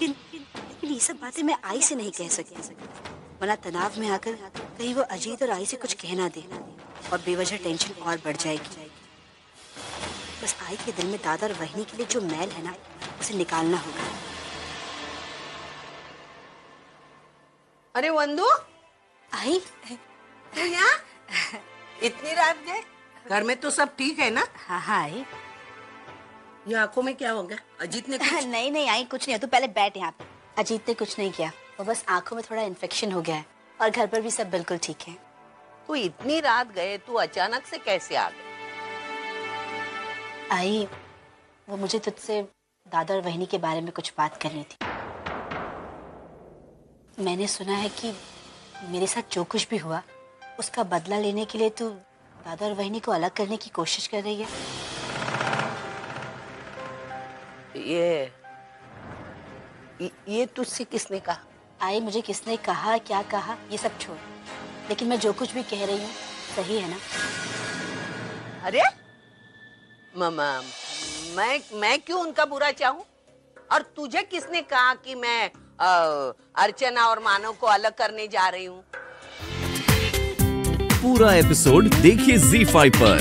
लेकिन ये सब बातें मैं आई से नहीं कह सकती, वरना तनाव में आकर कहीं वो अजीत और आई से कुछ कह ना दे और बेवजह टेंशन और बढ़ जाएगी। बस आई के दिल में दादा और वहिनी के लिए जो मैल है ना, उसे निकालना होगा। अरे वंदू, आई तू यहाँ इतनी रात गए? घर में तो सब ठीक है ना? हाँ हाँ आई। ये आंखों में क्या हो गया? अजीत ने कुछ... नहीं नहीं आई, कुछ नहीं है, तू पहले बैठ यहाँ पे। अजीत ने कुछ नहीं किया, वो बस आंखों में थोड़ा इन्फेक्शन हो गया है और घर पर भी सब बिल्कुल ठीक है। तू इतनी रात गए, तू अचानक से कैसे आ गए? आई, वो मुझे तुझसे दादा और वहिनी के बारे में कुछ बात करनी थी। मैंने सुना है कि मेरे साथ जो कुछ भी हुआ उसका बदला लेने के लिए तू दादा और वहिनी को अलग करने की कोशिश कर रही है। ये तुझसे किसने कहा? आई, मुझे किसने कहा, क्या कहा, ये सब छोड़, लेकिन मैं जो कुछ भी कह रही हूँ सही है ना? अरे मामा, मैं क्यों उनका बुरा चाहूं? और तुझे किसने कहा कि मैं अर्चना और मानव को अलग करने जा रही हूँ? पूरा एपिसोड देखिए ZEE5 पर।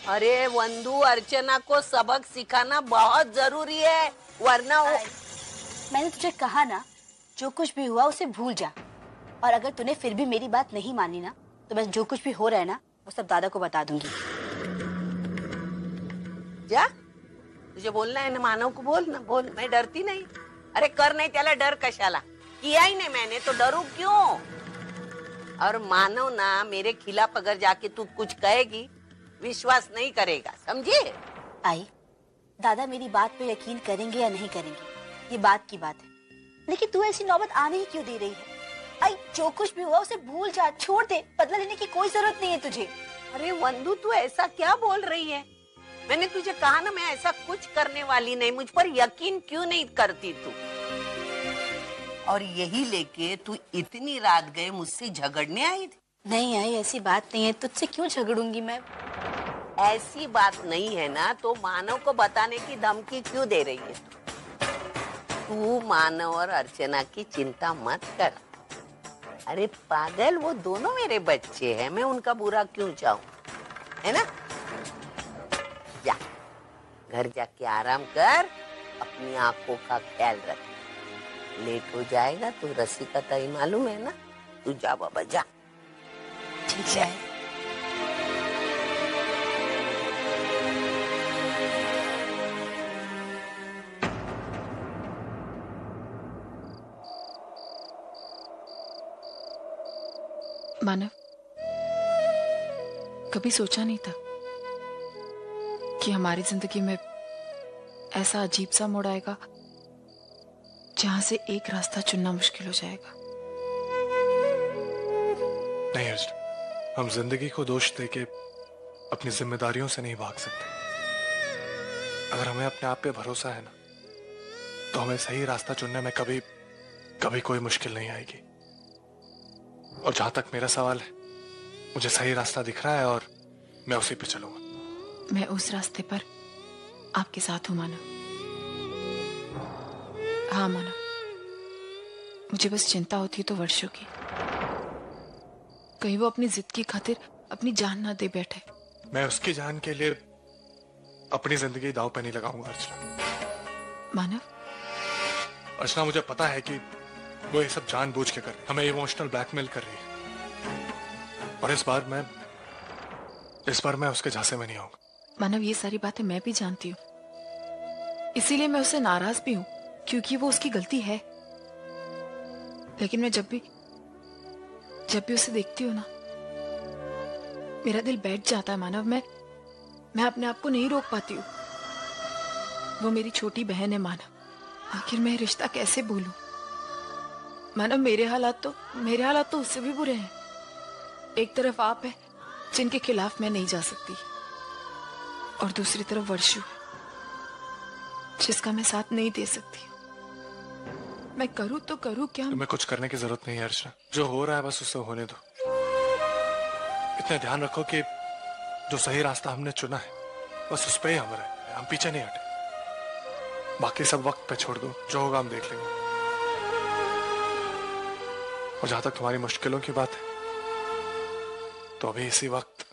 अरे वंदू, अर्चना को सबक सिखाना बहुत जरूरी है, वरना वो... मैंने तुझे कहा ना, जो कुछ भी हुआ उसे भूल जा, और अगर तूने फिर भी मेरी बात नहीं मानी ना, तो मैं जो कुछ भी हो रहा है ना वो सब दादा को बता दूंगी। जा, तुझे बोलना है ना, मानव को बोल ना, बोल, मैं डरती नहीं। अरे कर नहीं त्याला डर कशाला, किया ही नहीं मैंने तो डरू क्यों? और मानव ना मेरे खिलाफ अगर जाके तू कुछ कहेगी, विश्वास नहीं करेगा, समझे? आई, दादा मेरी बात पे यकीन करेंगे या नहीं करेंगे ये बात की बात है, लेकिन तू ऐसी नौबत आने ही क्यों दे रही है? आई, जो कुछ भी हुआ उसे भूल जा, छोड़ दे, बदला लेने की कोई जरूरत नहीं है तुझे। अरे वंदू, तू ऐसा क्या बोल रही है? मैंने तुझे कहा ना, मैं ऐसा कुछ करने वाली नहीं, मुझ पर यकीन क्यों नहीं करती तू? और यही लेके तू इतनी रात गए मुझसे झगड़ने आई थी? नहीं आई, ऐसी बात नहीं है, तुझसे क्यों झगड़ूंगी मैं? ऐसी बात नहीं है ना, तो मानव को बताने की धमकी क्यों दे रही है तू? मानव और अर्चना की चिंता मत कर। अरे पागल, वो दोनों मेरे बच्चे हैं, मैं उनका बुरा क्यों चाहूं, है ना? जा, घर जाके आराम कर, अपनी आंखों का ख्याल रख। लेट हो जाएगा तो रस्सी का तय मालूम है ना? तू जा बाबा, जा। ठीक है। मानव, कभी सोचा नहीं था कि हमारी जिंदगी में ऐसा अजीब सा मोड़ आएगा जहां से एक रास्ता चुनना मुश्किल हो जाएगा। नहीं अर्जुन, हम जिंदगी को दोष देके अपनी जिम्मेदारियों से नहीं भाग सकते। अगर हमें अपने आप पे भरोसा है ना, तो हमें सही रास्ता चुनने में कभी कभी कोई मुश्किल नहीं आएगी। और जहां तक मेरा सवाल है, मुझे सही रास्ता दिख रहा है और मैं उसी पे चलूंगा। मैं उस रास्ते पर आपके साथ हूं मानव। हाँ मानव, मुझे बस चिंता होती है तो वर्षों की, कहीं वो अपनी जिद की खातिर अपनी जान ना दे बैठे। मैं उसकी जान के लिए अपनी जिंदगी दांव पे नहीं लगाऊंगा अर्चना। मानव, अर्चना, मुझे पता है कि वो ये सब जानबूझ के कर रही है, हमें इमोशनल ब्लैकमेल कर रही है, और इस बार मैं उसके झांसे में नहीं आऊंगा। मानव, ये सारी बातें मैं भी जानती हूँ, इसीलिए मैं उससे नाराज भी हूँ, क्योंकि वो उसकी गलती है। लेकिन मैं जब भी उसे देखती हूँ ना, मेरा दिल बैठ जाता है मानव। मैं अपने आप को नहीं रोक पाती हूँ। वो मेरी छोटी बहन है मानव, आखिर मैं रिश्ता कैसे भूलूं? मानव, मेरे हालात तो उससे भी बुरे हैं। एक तरफ आप है जिनके खिलाफ मैं नहीं जा सकती, और दूसरी तरफ वर्षु है जिसका मैं साथ नहीं दे सकती। मैं करूं तो करूं क्या? तुम्हें कुछ करने की जरूरत नहीं है अर्चना, जो हो रहा है बस उसे होने दो। इतना ध्यान रखो कि जो सही रास्ता हमने चुना है बस उस पे ही हम रहे, हम पीछे नहीं हटे। बाकी सब वक्त पे छोड़ दो, जो होगा हम देख लेंगे। और जहां तक तुम्हारी मुश्किलों की बात है, तो अभी इसी वक्त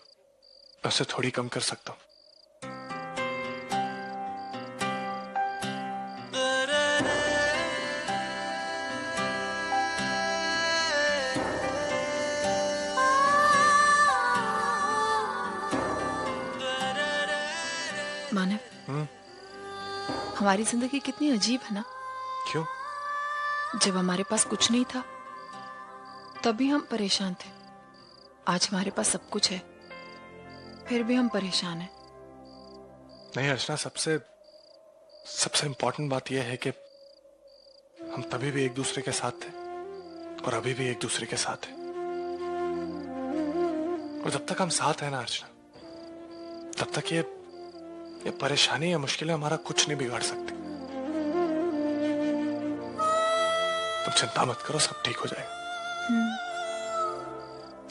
उसे थोड़ी कम कर सकता हूं। मानव, हमारी जिंदगी कितनी अजीब है ना। क्यों? जब हमारे पास कुछ नहीं था तभी हम परेशान थे। आज हमारे पास सब कुछ है, फिर भी हम परेशान हैं। नहीं अर्चना, सबसे इंपॉर्टेंट बात यह है कि हम तभी भी एक दूसरे के साथ थे और अभी भी एक दूसरे के साथ हैं। और जब तक हम साथ हैं ना अर्चना, तब तक ये परेशानी या मुश्किलें हमारा कुछ नहीं बिगाड़ सकती। तुम चिंता मत करो, सब ठीक हो जाएगा।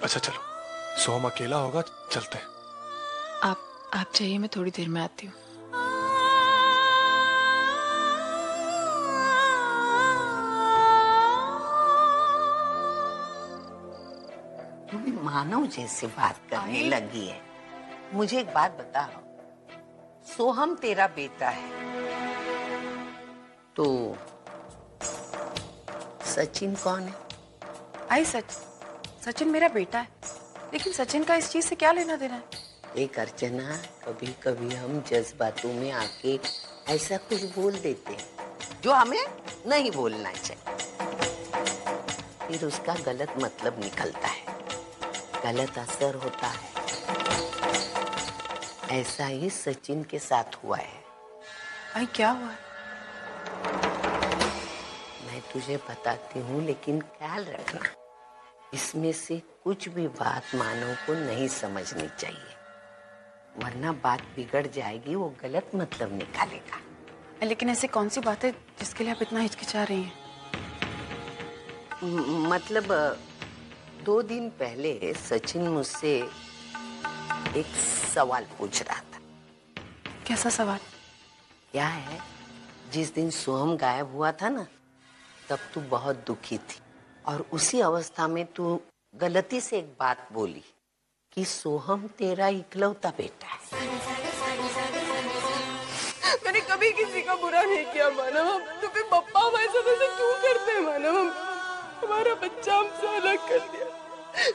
अच्छा चलो, सोहम अकेला होगा, चलते हैं। आप चाहिए, मैं थोड़ी देर में आती हूँ। तुम मानव जैसे बात करने लगी है। मुझे एक बात बता, सोहम तेरा बेटा है तो सचिन कौन है? आई सचिन मेरा बेटा है, लेकिन सचिन का इस चीज से क्या लेना देना है? एक अर्चना, कभी कभी हम जज्बातों में आके ऐसा कुछ बोल देते हैं जो हमें नहीं बोलना चाहिए, फिर उसका गलत मतलब निकलता है, गलत असर होता है। ऐसा ही सचिन के साथ हुआ है। आई क्या हुआ है? मैं तुझे बताती हूँ, लेकिन ख्याल रखना, इसमें से कुछ भी बात मानव को नहीं समझनी चाहिए, वरना बात बिगड़ जाएगी, वो गलत मतलब निकालेगा। लेकिन ऐसी कौन सी बात है जिसके लिए आप इतना हिचकिचा रही हैं? मतलब 2 दिन पहले सचिन मुझसे एक सवाल पूछ रहा था। कैसा सवाल? क्या है, जिस दिन सोहम गायब हुआ था ना, तब तू बहुत दुखी थी और उसी अवस्था में तू गलती से एक बात बोली कि सोहम तेरा इकलौता बेटा है। मैंने कभी किसी का बुरा नहीं किया मानव, तो फिर पप्पा हमारे साथ ऐसे क्यों करते हैं मानव? हमारा बच्चा हमसे अलग कर दिया,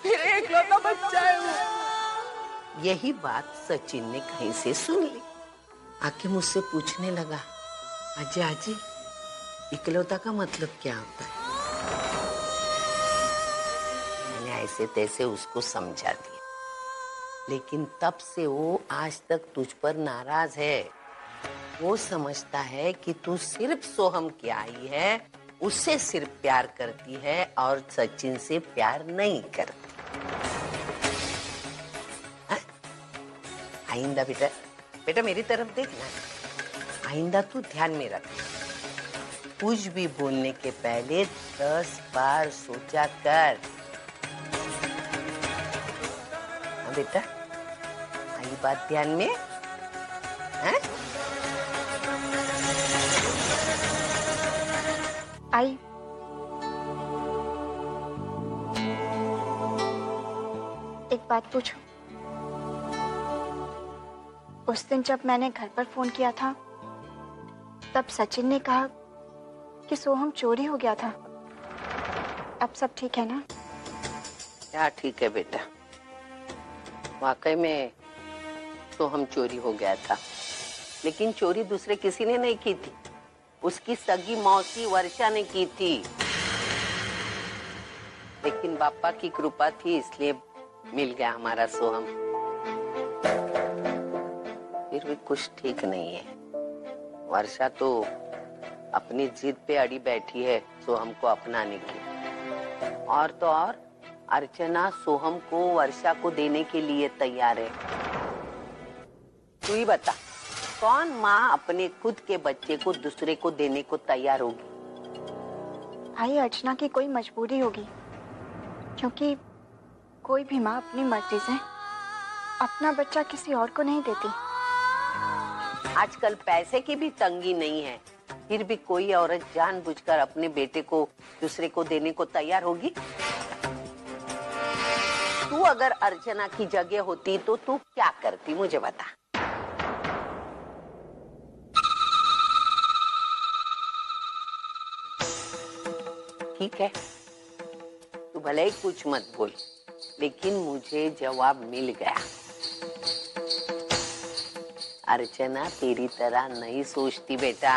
मेरा इकलौता बच्चा है वो। यही बात सचिन ने कहीं से सुन ली, आके मुझसे पूछने लगा, आजी इकलौता का मतलब क्या होता है? मैंने ऐसे तैसे उसको समझा दिया, लेकिन तब से वो आज तक तुझ पर नाराज है। वो समझता है कि तू सिर्फ सोहम की आई है, उससे सिर्फ प्यार करती है और सचिन से प्यार नहीं करती। आइंदा बेटा मेरी तरफ देखना, आइंदा तू ध्यान में रख, कुछ भी बोलने के पहले 10 बार सोचा कर। हाँ बेटा, आई बात ध्यान में है? आई एक बात पूछूं? उस दिन जब मैंने घर पर फोन किया था, तब सचिन ने कहा कि सोहम चोरी हो गया था। अब सब ठीक है ना? क्या ठीक है बेटा, वाकई में सोहम चोरी हो गया था, लेकिन चोरी दूसरे किसी ने नहीं की थी, उसकी सगी मौसी वर्षा ने की थी। लेकिन बापा की कृपा थी, इसलिए मिल गया हमारा सोहम। फिर भी कुछ ठीक नहीं है, वर्षा तो अपनी जिद पे अड़ी बैठी है सोहम को अपनाने की, और तो और अर्चना सोहम को वर्षा को देने के लिए तैयार है। तू ही बता, कौन माँ अपने खुद के बच्चे को दूसरे को देने को तैयार होगी? भाई अर्चना की कोई मजबूरी होगी, क्योंकि कोई भी माँ अपनी मर्जी से अपना बच्चा किसी और को नहीं देती। आजकल पैसे की भी तंगी नहीं है, फिर भी कोई औरत जानबूझकर अपने बेटे को दूसरे को देने को तैयार होगी? तू अगर अर्चना की जगह होती तो तू क्या करती, मुझे बता। ठीक है, तू भले ही कुछ मत बोल, लेकिन मुझे जवाब मिल गया। अर्चना तेरी तरह नहीं सोचती बेटा।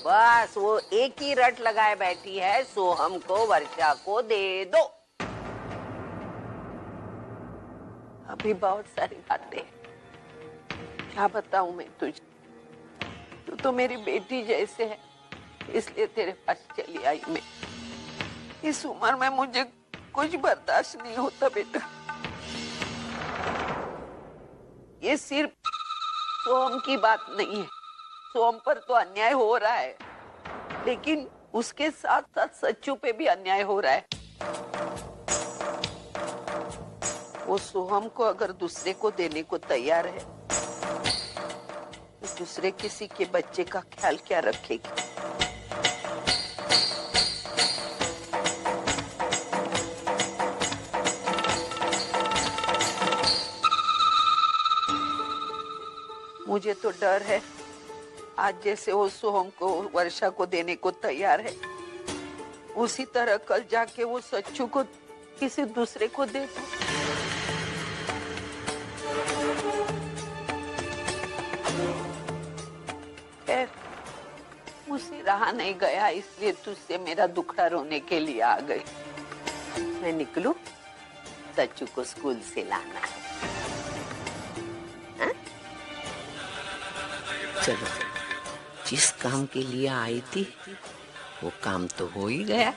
बस वो एक ही रट लगाए बैठी है, सोहम को वर्षा को दे दो। अभी बहुत सारी बातें, क्या बताऊं मैं तुझे। तू तो मेरी बेटी जैसे है, इसलिए तेरे पास चली आई मैं। इस उम्र में मुझे कुछ बर्दाश्त नहीं होता बेटा। ये सिर्फ सोहम की बात नहीं है, सोहम पर तो अन्याय हो रहा है, लेकिन उसके साथ साथ सच्चू पे भी अन्याय हो रहा है। वो सोहम को अगर दूसरे को देने को तैयार है, तो दूसरे किसी के बच्चे का ख्याल क्या रखेगी? मुझे तो डर है, आज जैसे वो सोहम को वर्षा को देने को तैयार है, उसी तरह कल जाके वो सच्चू को किसी दूसरे को दे दो। खैर, मुझसे रहा नहीं गया, इसलिए तुझसे मेरा दुखड़ा रोने के लिए आ गई। मैं निकलूं? सच्चू को स्कूल से लाना है। चलो, जिस काम के लिए आई थी वो काम तो हो ही गया।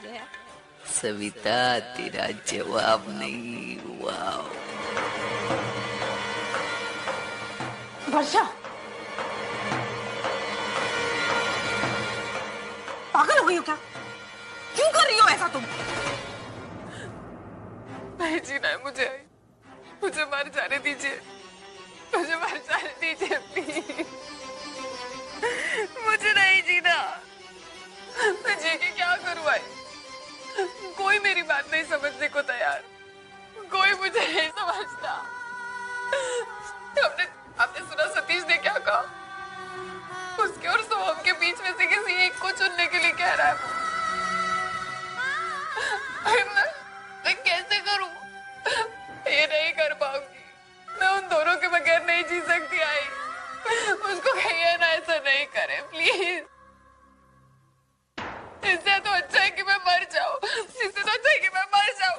सविता, तेरा जवाब नहीं हुआ। वर्षा, पागल हो गई हो क्या? क्यों कर रही हो ऐसा तुम? नहीं जीना है मुझे मर जाने दीजिए, मुझे मर जाने दीजिए प्लीज। मुझे नहीं जीना। मैं जी के क्या करूं भाई? कोई मेरी बात नहीं समझने को तैयार, कोई मुझे नहीं समझता। आपने सुना सतीश ने क्या कहा? उसके और सोहम के बीच में से किसी एक को चुनने के लिए कह रहा है। मैं कैसे करूं? ये नहीं कर पाऊंगी, मैं उन दोनों के बगैर नहीं जी सकती। आई, उसको कहिए ना ऐसा नहीं करे प्लीज। इससे तो अच्छा है कि मैं मर जाऊं, इससे तो अच्छा है कि मैं मर जाऊं।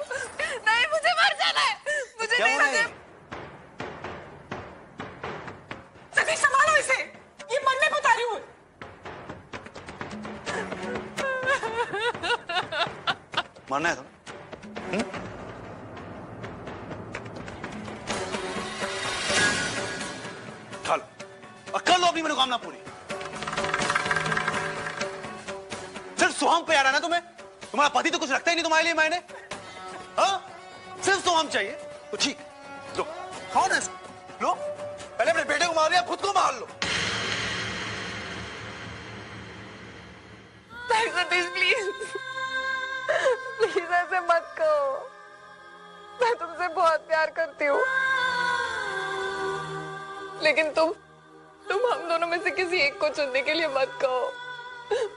नहीं, मुझे मर जाना है, मुझे नहीं। सतीश, संभालो इसे, ये मरने को उतारी हूँ। मरना है तो कर लो अपनी मनोकामना पूरी। सिर्फ सोहम पे आ रहा ना तुम्हें? तुम्हारा पति तो कुछ रखता ही नहीं तुम्हारे लिए मैंने। हाँ, सिर्फ सोहम चाहिए तो ठीक। लो, कौन है? लो, पहले अपने बेटे को मार लिया, खुद को मार लो। सतीश प्लीज, प्लीज ऐसे मत कहो। मैं तुमसे बहुत प्यार करती हूँ, लेकिन तुम हम दोनों में से किसी एक को चुनने के लिए मत कहो।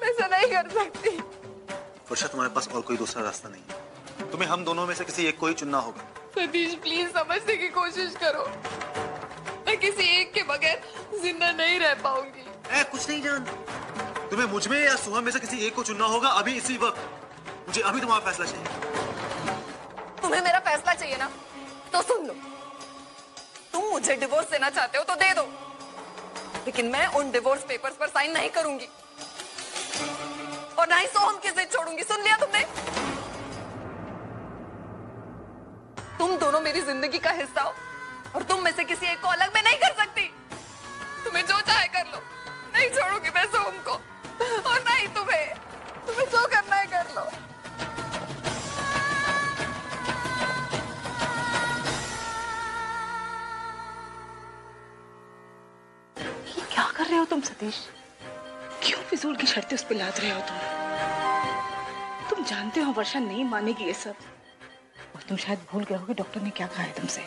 मैं ऐसा नहीं कर सकती। वर्षा, तुम्हारे पास और कोई दूसरा रास्ता नहीं है, तुम्हें हम दोनों में से किसी एक को ही चुनना होगा। सतीश प्लीज समझने की कोशिश करो, मैं किसी एक के बगैर जिंदा नहीं रह पाऊंगी। कुछ नहीं जानता, तुम्हें मुझ में या सोहम में से किसी एक को चुनना होगा अभी, इसी वक्त। मुझे अभी तुम्हारा फैसला चाहिए। तुम्हें मेरा फैसला चाहिए ना, तो सुन लो। तुम मुझे डिवोर्स देना चाहते हो तो दे दो, लेकिन मैं उन डिवोर्स पेपर्स पर साइन नहीं करूंगी और ना ही सोहम की जिद छोड़ूंगी। सुन लिया तुमने? तुम दोनों मेरी जिंदगी का हिस्सा हो और तुम में से किसी एक को अलग मैं नहीं कर सकती। तुम्हें जो चाहे कर लो, नहीं छोड़ूंगी मैं सोहम को, और ना ही तुम्हें जो करना है कर लो। क्या कर रहे हो तुम सतीश? क्यों फिजूल की शर्तें उस पर लाद रहे हो तुम जानते हो वर्षा नहीं मानेगी ये सब। और तुम शायद भूल गए हो कि डॉक्टर ने क्या कहा है तुमसे।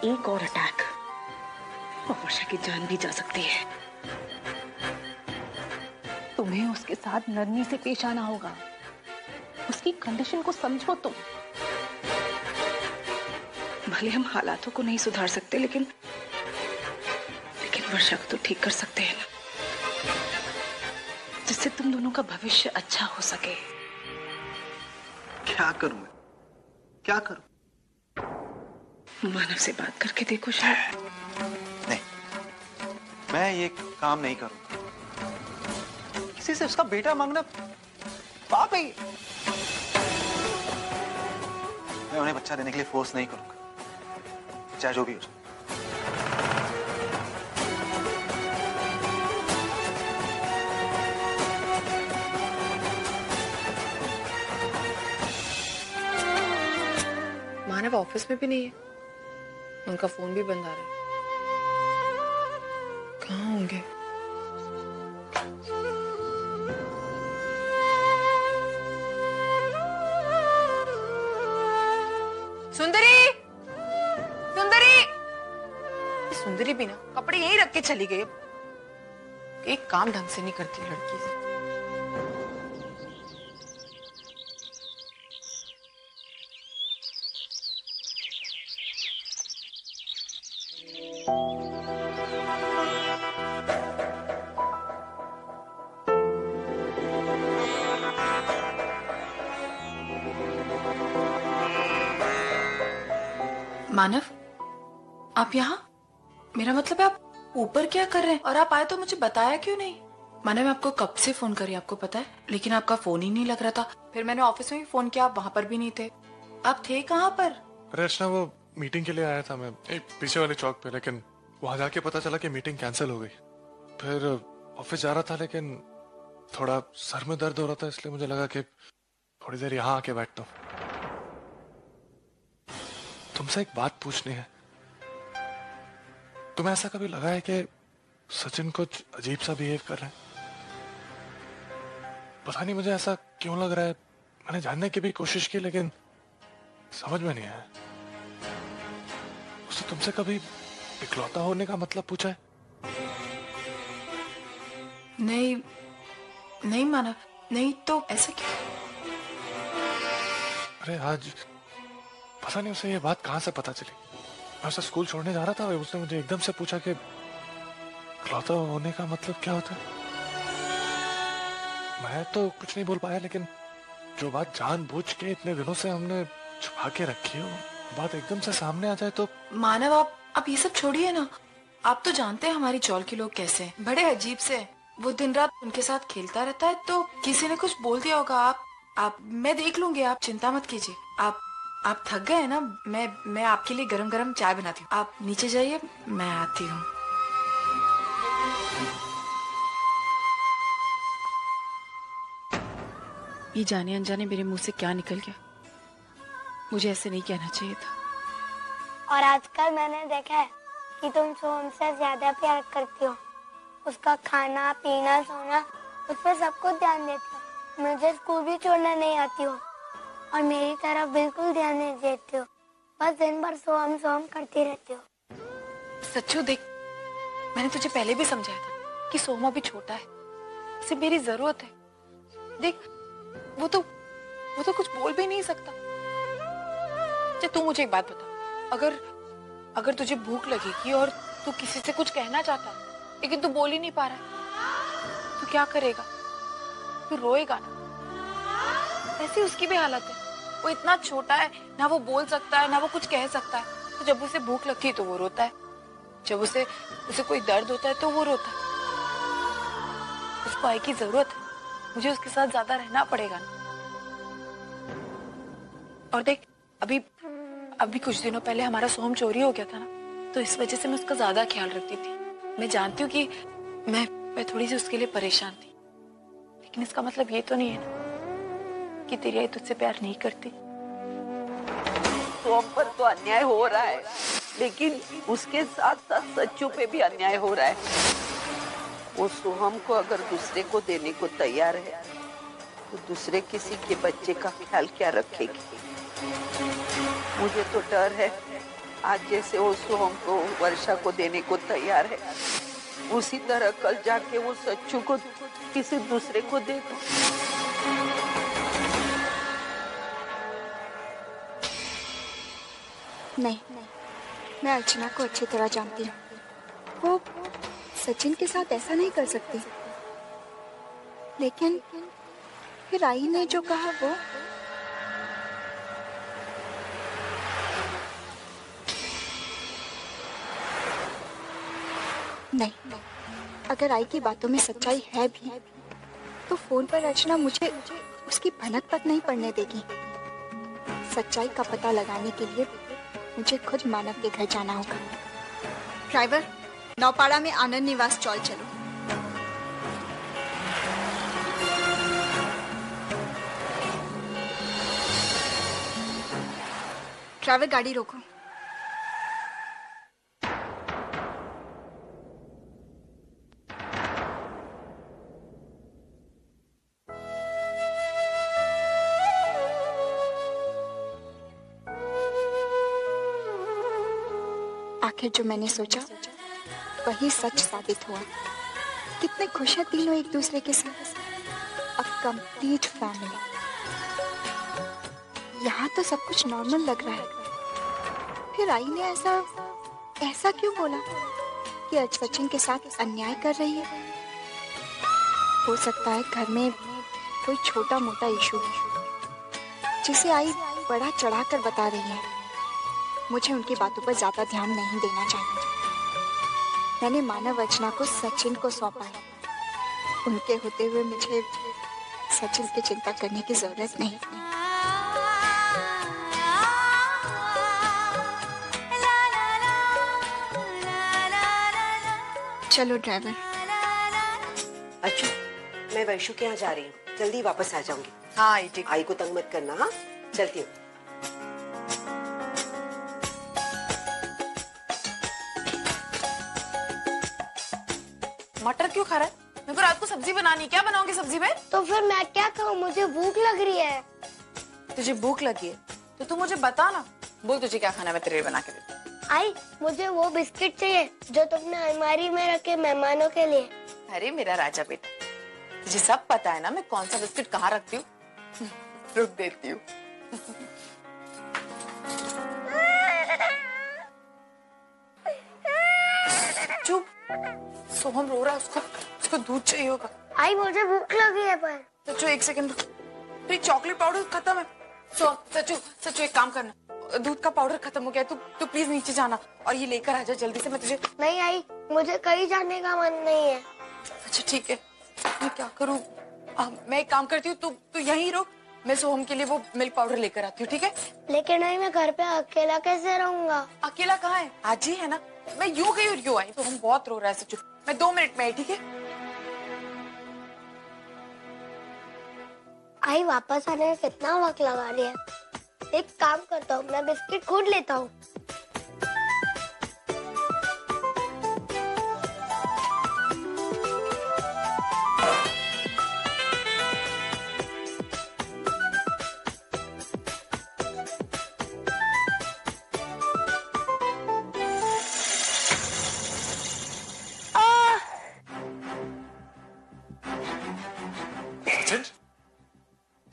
एक और अटैक और वर्षा की जान भी जा सकती है। तुम्हें उसके साथ नरमी से पेश आना होगा। उसकी कंडीशन को समझो तुम। भले हम हालातों को नहीं सुधार सकते लेकिन वर्षा को तो ठीक कर सकते हैं ना, जिससे तुम दोनों का भविष्य अच्छा हो सके। क्या करूं मैं? क्या करूं? मानव से बात करके देखो शायद। नहीं, मैं ये काम नहीं करूंगा। किसी से उसका बेटा मांगना पाप है। मैं उन्हें बच्चा देने के लिए फोर्स नहीं करूंगा, चाहे जो भी हो जाए। मानव ऑफिस में भी नहीं है, उनका फोन भी बंद आ रहा है। कहाँ होंगे? सुंदरी, सुंदरी, सुंदरी भी ना कपड़े यहीं रख के चली गई। एक काम ढंग से नहीं करती लड़की से। मानव, आप यहाँ? मेरा मतलब है आप ऊपर क्या कर रहे हैं? और आप आए तो मुझे बताया क्यों नहीं? मानव, मैं आपको कब से फोन करी आपको पता है, लेकिन आपका फोन ही नहीं लग रहा था। फिर मैंने ऑफिस में भी फोन किया, आप वहाँ पर भी नहीं थे। आप थे कहाँ पर? अरे अर्चना, वो मीटिंग के लिए आया था मैं एक पीछे वाले चौक पे, लेकिन वहां जाके पता चला कि मीटिंग कैंसिल हो गई। फिर ऑफिस जा रहा था लेकिन थोड़ा सर में दर्द हो रहा था, इसलिए मुझे लगा कि थोड़ी देर यहाँ आके बैठता हूँ। तुमसे एक बात पूछनी है। तुम्हें ऐसा कभी लगा है कि सचिन कुछ अजीब सा बिहेव कर रहे हैं? पता नहीं मुझे ऐसा क्यों लग रहा है। मैंने जानने की भी कोशिश की लेकिन समझ में नहीं आया। उसने तुमसे कभी इकलौता होने का मतलब पूछा है? नहीं नहीं मानव, नहीं तो ऐसा क्यों? अरे आज पता नहीं उसे ये बात कहां से पता चली। मैं उसे स्कूल छोड़ने जा रहा था, उसने मुझे एकदम से पूछा कि इकलौता होने का मतलब क्या होता है। मैं तो कुछ नहीं बोल पाया, लेकिन जो बात जानबूझ के इतने दिनों से हमने छुपा के रखी हो, बात एकदम से सामने आ जाए तो। मानव, आप ये सब छोड़िए ना। आप तो जानते हैं हमारी चौल के लोग कैसे हैं, बड़े अजीब से। वो दिन रात उनके साथ खेलता रहता है, तो किसी ने कुछ बोल दिया होगा। आप मैं देख लूंगी, आप चिंता मत कीजिए। आप थक गए हैं ना, मैं आपके लिए गरम गरम चाय बनाती हूँ। आप नीचे जाइए, मैं आती हूँ। ये जाने अनजाने मेरे मुंह से क्या निकल गया, मुझे ऐसे नहीं कहना चाहिए था। और आजकल मैंने देखा है कि तुम सोहम से ज्यादा प्यार करती हो। उसका खाना पीना सोना उस पर सब कुछ ध्यान देती हो। मुझे स्कूल भी छोड़ना नहीं आती हो और मेरी तरफ बिल्कुल ध्यान नहीं देती हो। बस दिन भर सोहम सोहम करती रहती हो। सच्चू देख, मैंने तुझे पहले भी समझाया था कि सोमा भी छोटा है, इसे मेरी जरूरत है। देख, वो तो कुछ बोल भी नहीं सकता। तू मुझे एक बात बता, अगर तुझे भूख लगेगी और तू किसी से कुछ कहना चाहता है लेकिन तू बोल ही नहीं पा रहा है, तू क्या करेगा? तू रोएगा ना। ऐसी उसकी भी हालत है। वो इतना छोटा है, ना वो बोल सकता है ना वो कुछ कह सकता है। तो जब उसे भूख लगती है तो वो रोता है, जब उसे कोई दर्द होता है तो वो रोता है। उसको आई की जरूरत है, मुझे उसके साथ ज्यादा रहना पड़ेगा ना। और देख, अभी कुछ दिनों पहले हमारा सोहम चोरी हो गया था ना, तो इस वजह से मैं उसका ज्यादा ख्याल रखती थी। मैं जानती हूँ कि मैं थोड़ी सी उसके लिए परेशान थी, लेकिन इसका मतलब ये तो नहीं है ना कि तेरी आई तुझसे प्यार नहीं करती। सोहम पर तो अन्याय हो रहा है, लेकिन उसके साथ साथ सच्चू पे भी अन्याय हो रहा है। वो सोहम को अगर दूसरे को देने को तैयार है तो दूसरे किसी के बच्चे का ख्याल क्या रखेगी? मुझे तो डर है आज जैसे वो सोहम को वर्षा को देने को तैयार है, उसी तरह कल जाके वो सच्चू को किसी दूसरे को दे दो। नहीं, मैं अर्चना को अच्छी तरह जानती हूँ। वो सचिन के साथ ऐसा नहीं कर सकती। लेकिन फिर आई ने जो कहा वो नहीं, अगर आई की बातों में सच्चाई है भी तो फोन पर अर्चना मुझे उसकी भनक तक नहीं पड़ने देगी। सच्चाई का पता लगाने के लिए मुझे खुद मानव के घर जाना होगा। ड्राइवर, नौपाड़ा में आनंद निवास चौल चलो। ड्राइवर, गाड़ी रोको। आखिर जो मैंने सोचा वही सच साबित हुआ। कितने खुश हैं तीनों एक दूसरे के साथ। A complete family. यहाँ तो सब कुछ नॉर्मल लग रहा है। फिर आई ने ऐसा क्यों बोला कि आज सचिन के साथ अन्याय कर रही है? हो सकता है घर में कोई छोटा मोटा इशू है जिसे आई बड़ा चढ़ाकर बता रही है। मुझे उनकी बातों पर ज्यादा ध्यान नहीं देना चाहिए। मैंने मानव अर्चना को सचिन को सौंपा है। उनके होते हुए मुझे सचिन की चिंता करने की जरूरत नहीं। चलो ड्राइवर। अच्छा, मैं वैशु के यहाँ जा रही हूँ, जल्दी वापस आ जाऊंगी। हाँ ठीक। आई को तंग मत करना। हाँ, चलती हूँ। मटर क्यों खा रहा है? मेरे को रात को सब्जी बनानी। क्या बनाओगे सब्जी में? तो फिर मैं क्या खाऊं? मुझे भूख लग रही है। तुझे भूख लगी है तो तू मुझे बता ना। बोल तुझे क्या खाना है, मैं तेरे लिए बना के देती हूँ। आई, मुझे वो बिस्किट चाहिए जो तुमने अलमारी में रखे मेहमानों के लिए। अरे मेरा राजा बेटा, तुझे सब पता है ना मैं कौन सा बिस्किट कहाँ रखती हूँ। रुक देती हूँ। चुप। सोहम रो रहा है, उसको दूध चाहिए होगा। आई, मुझे भूख लगी है पर। सच्चू एक सेकंड रुक। फिर चॉकलेट पाउडर खत्म है। सच्चू एक काम करना, दूध का पाउडर खत्म हो गया। तू प्लीज नीचे जाना और ये लेकर आ जा जल्दी से। मैं तुझे नहीं आई, मुझे कहीं जाने का मन नहीं है। अच्छा ठीक है, मैं क्या करूँ? मैं एक काम करती हूँ, तू यहीं रुक। मैं सोहम के लिए वो मिल्क पाउडर लेकर आती हूँ, ठीक है? लेकिन नहीं, मैं घर पे अकेला कैसे रहूंगा? अकेला कहाँ है? आज ही है ना। मैं यूं गई और यूं आई। तो हम बहुत रो रहा है सच्चू। मैं 2 मिनट में आई, ठीक है? आई, वापस आने में कितना वक्त लगा रही है? एक काम करता हूँ, मैं बिस्किट खुद लेता हूँ।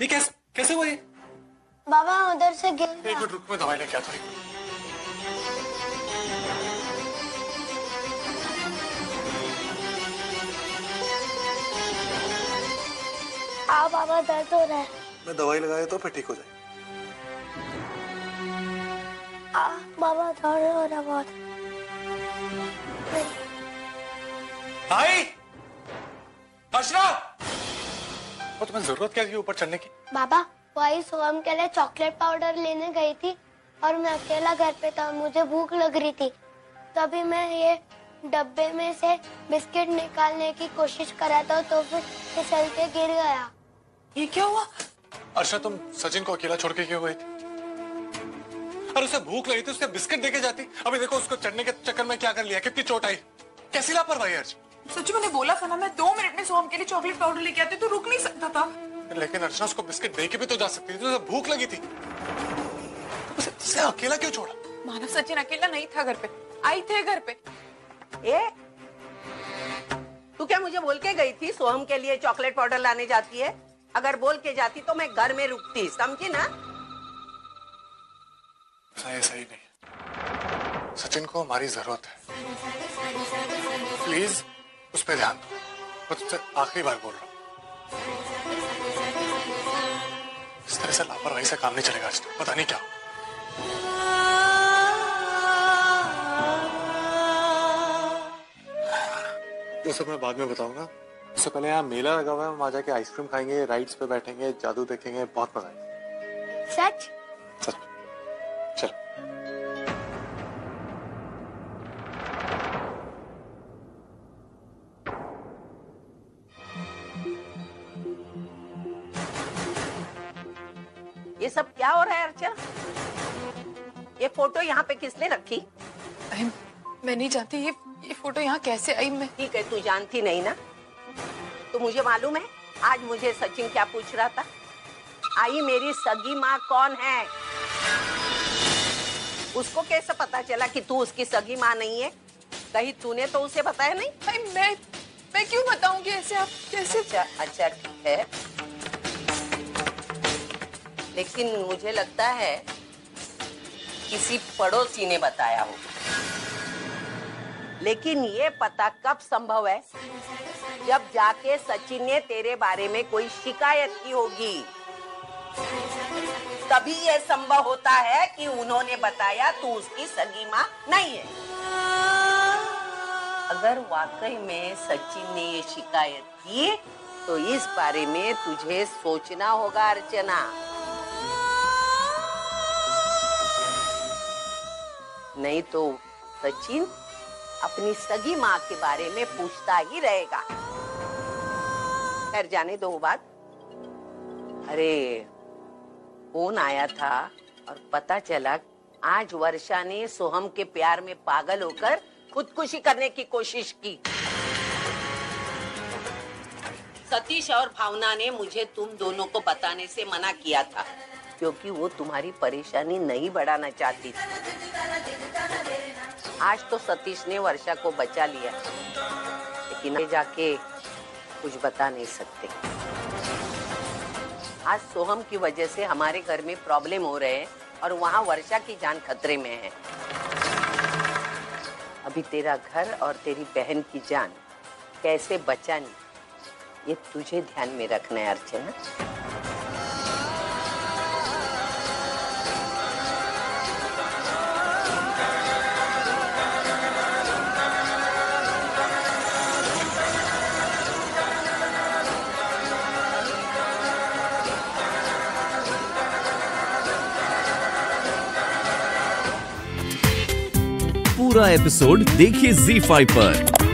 ये कैसे हुआ ये? बाबा उधर से गिर गया। एक मिनट रुक, मैं दवाई लेके आता हूँ। बाबा दर्द हो रहा है। मैं दवाई लगाया तो फिर ठीक हो जाए। बाबा दर्द हो रहा है बहुत। आई, अर्चना, और तुम्हें जरूरत क्या थी ऊपर चढ़ने की? बाबा, वही सोहम के लिए चॉकलेट पाउडर लेने गई थी और मैं अकेला घर पे था। मुझे भूख लग रही थी, तभी मैं ये डब्बे में से बिस्किट निकालने की कोशिश करा था तो फिर फिसल के गिर गया। ये क्या हुआ? अर्षा, तुम सचिन को अकेला छोड़ के क्यों गई थी? और उसे भूख लगी थी, उसके बिस्किट देके जाती। अभी देखो उसको चढ़ने के चक्कर में क्या कर लिया, कितनी चोट आई। कैसी लापरवाही अर्षा। सच मैंने बोला था ना, मैं 2 मिनट में सोहम के लिए चॉकलेट पाउडर लेके आती तो रुक नहीं सकता था। लेकिन अर्चना उसको बिस्किट दे के भी तो जा सकती थी, तो भूख लगी थी। उसे अकेला क्यों छोड़ा? मानव सचिन अकेला नहीं था घर पे, आई थे घर पे। तू क्या मुझे बोल के गई थी सोहम के लिए चॉकलेट पाउडर लाने जाती है? अगर बोल के जाती तो मैं घर में रुकती, समझी ना? सही नहीं, सचिन को हमारी जरूरत है, प्लीज उस पर ध्यान दो। मैं तुमसे आखिरी बार बोल रहा हूँ, इस तरह से लापरवाही से काम नहीं चलेगा आज, पता नहीं क्या। ये सब मैं बाद में बताऊंगा, उससे पहले यहाँ मेला लगा हुआ है, हम आ जाके आइसक्रीम खाएंगे, राइड्स पे बैठेंगे, जादू देखेंगे, बहुत मजा आएगा। सच? सच। चलो। ये सब क्या हो रहा है अर्चना? ये फोटो यहाँ पे किसने रखी? मैं नहीं जानती ये फोटो यहाँ कैसे आई। मैं ठीक है, तू जानती नहीं ना, तो मुझे मालूम है। आज मुझे सचिन क्या पूछ रहा था, आई मेरी सगी माँ कौन है? उसको कैसे पता चला कि तू उसकी सगी माँ नहीं है? कहीं तूने तो उसे बताया नहीं? भाई मैं क्यों बताऊंगी ऐसे? आप कैसे? अच्छा ठीक है, लेकिन मुझे लगता है किसी पड़ोसी ने बताया हो। लेकिन ये पता कब संभव है? जब जाके सचिन ने तेरे बारे में कोई शिकायत की होगी, तभी ये संभव होता है कि उन्होंने बताया तू उसकी सगी माँ नहीं है। अगर वाकई में सचिन ने ये शिकायत की तो इस बारे में तुझे सोचना होगा अर्चना। नहीं तो सचिन अपनी सगी माँ के बारे में पूछता ही रहेगा। खैर जाने दो वो बात। अरे फोन आया था और पता चला आज वर्षा ने सोहम के प्यार में पागल होकर खुदकुशी करने की कोशिश की। सतीश और भावना ने मुझे तुम दोनों को बताने से मना किया था, क्योंकि वो तुम्हारी परेशानी नहीं बढ़ाना चाहती थी। आज तो सतीश ने वर्षा को बचा लिया, लेकिन जाके कुछ बता नहीं सकते। आज सोहम की वजह से हमारे घर में प्रॉब्लम हो रहे हैं और वहाँ वर्षा की जान खतरे में है। अभी तेरा घर और तेरी बहन की जान कैसे बचानी, ये तुझे ध्यान में रखना है अर्चना। पूरा एपिसोड देखिए ZEE5 पर।